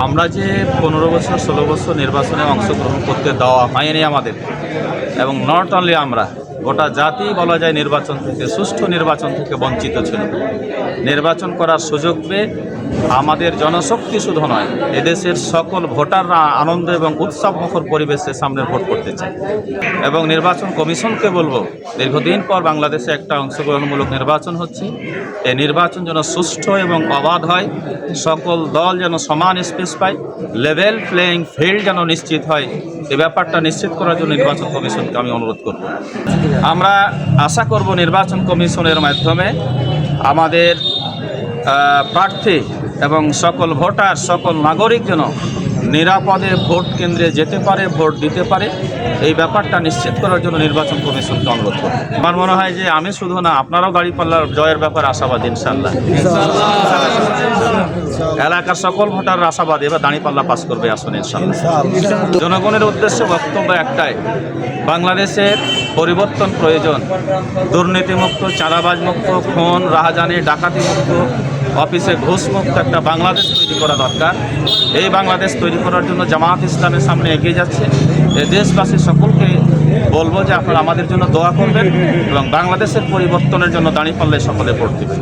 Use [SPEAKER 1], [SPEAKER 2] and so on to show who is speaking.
[SPEAKER 1] আমরা যে 15 বছর 16 বছর নির্বাচনে অংশগ্রহণ করতে দেওয়া হয়নি আমাদের, এবং নট অনলি আমরা, গোটা জাতি বলা যায় নির্বাচন থেকে, সুষ্ঠু নির্বাচন থেকে বঞ্চিত ছিল। নির্বাচন করার সুযোগ পেয়ে আমাদের জনশক্তি শুধু নয়, এদেশের সকল ভোটাররা আনন্দ এবং উৎসবমুখর পরিবেশে সামনে ভোট করতে চায়। এবং নির্বাচন কমিশনকে বলবো, দীর্ঘদিন পর বাংলাদেশে একটা অংশগ্রহণমূলক নির্বাচন হচ্ছে, এই নির্বাচন যেন সুষ্ঠু এবং অবাধ হয়, সকল দল যেন সমান স্পেস পায়, লেভেল প্লেয়িং ফিল্ড যেন নিশ্চিত হয়, এই ব্যাপারটা নিশ্চিত করার জন্য নির্বাচন কমিশনকে আমি অনুরোধ করব। আমরা আশা করব নির্বাচন কমিশনের মাধ্যমে আমাদের প্রার্থী এবং সকল ভোটার, সকল নাগরিক যেন নিরাপদে ভোট কেন্দ্রে যেতে পারে, ভোট দিতে পারে, এই ব্যাপারটা নিশ্চিত করার জন্য নির্বাচন কমিশনকে অনুরোধ করব। আমার মনে হয় যে আমি শুধু না, আপনারাও দাঁড়িপাল্লার জয়ের ব্যাপারে আশাবাদী ইনশাআল্লাহ। এলাকার সকল ভোটার আশাবাদী, এবার দাঁড়িপাল্লা পাস করবে আসুন ইনশাআল্লাহ। জনগণের উদ্দেশ্যে বক্তব্য একটাই, বাংলাদেশের পরিবর্তন প্রয়োজন। দুর্নীতিমুক্ত, চাঁদাবাজমুক্ত, খুন রাহাজানি ডাকাতিমুক্ত, অফিসে ঘুষমুক্ত একটা বাংলাদেশ তৈরি করা দরকার। এই বাংলাদেশ তৈরি করার জন্য জামায়াত ইসলামের সামনে এগিয়ে যাচ্ছে। এই দেশবাসী সকলকে বলবো যে আপনারা আমাদের জন্য দোয়া করবেন এবং বাংলাদেশের পরিবর্তনের জন্য দাঁড়িপাল্লায় সকলে ভোট দেবেন।